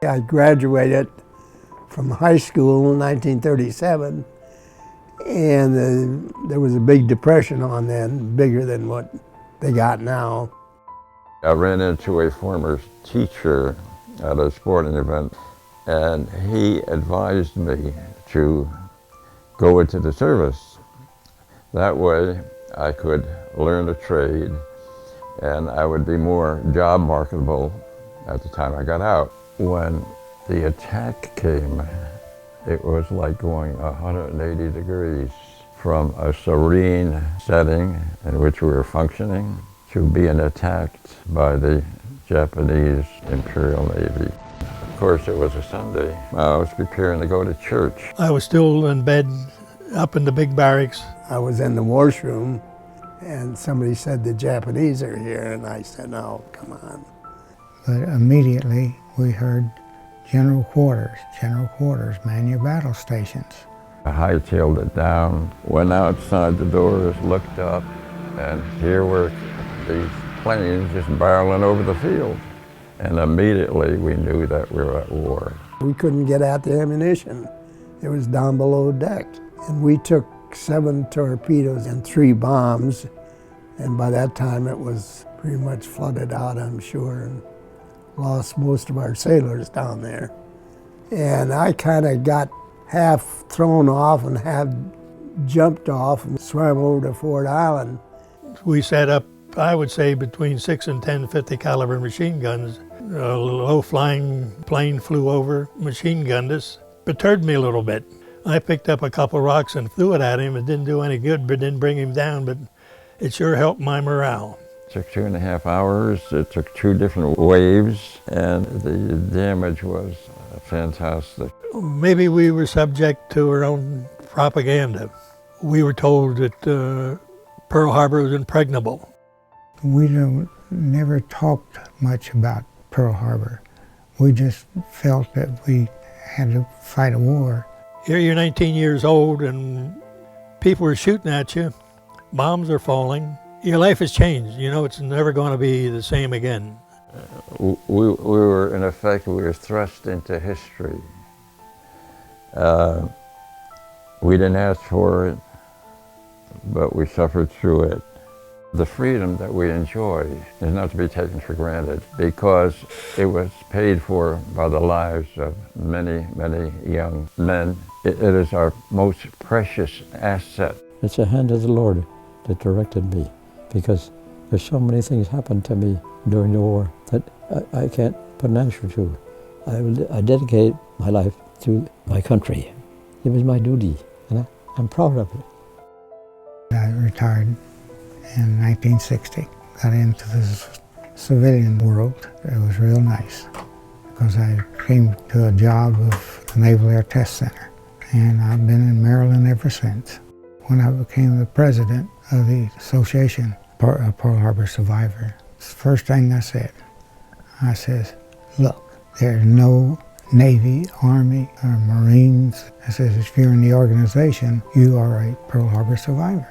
I graduated from high school in 1937, and there was a big depression on then, bigger than what they got now. I ran into a former teacher at a sporting event, and he advised me to go into the service. That way I could learn a trade and I would be more job marketable at the time I got out. When the attack came, it was like going 180 degrees from a serene setting in which we were functioning to being attacked by the Japanese Imperial Navy. Of course, it was a Sunday. I was preparing to go to church. I was still in bed up in the big barracks. I was in the washroom, and somebody said the Japanese are here, and I said, no, come on. But immediately we heard general quarters, man your battle stations. I hightailed it down, went outside the doors, looked up, and here were these planes just barreling over the field. And immediately we knew that we were at war. We couldn't get at the ammunition. It was down below deck. And we took 7 torpedoes and 3 bombs, and by that time it was pretty much flooded out, I'm sure, and lost most of our sailors down there. And I kind of got half thrown off and half jumped off and swam over to Fort Island. We set up, I would say, between 6 and 10 50 caliber machine guns. A low-flying plane flew over, machine gunned us, perturbed me a little bit. I picked up a couple rocks and threw it at him. It didn't do any good, but didn't bring him down, but it sure helped my morale. It took 2.5 hours. It took 2 different waves, and the damage was fantastic. Maybe we were subject to our own propaganda. We were told that Pearl Harbor was impregnable. We never talked much about Pearl Harbor. We just felt that we had to fight a war. Here you're 19 years old and people are shooting at you. Bombs are falling. Your life has changed. You know, it's never going to be the same again. We were, in effect, we were thrust into history. We didn't ask for it, but we suffered through it. The freedom that we enjoy is not to be taken for granted because it was paid for by the lives of many, many young men. It is our most precious asset. It's the hand of the Lord that directed me because there's so many things happened to me during the war that I can't put an answer to. I dedicated my life to my country. It was my duty, and I'm proud of it. I retired in 1960, got into the civilian world. It was real nice because I came to a job of the Naval Air Test Center, and I've been in Maryland ever since. When I became the president of the Association of Pearl Harbor Survivors, the first thing I said, look, there's no Navy, Army, or Marines. I said, if you're in the organization, you are a Pearl Harbor survivor.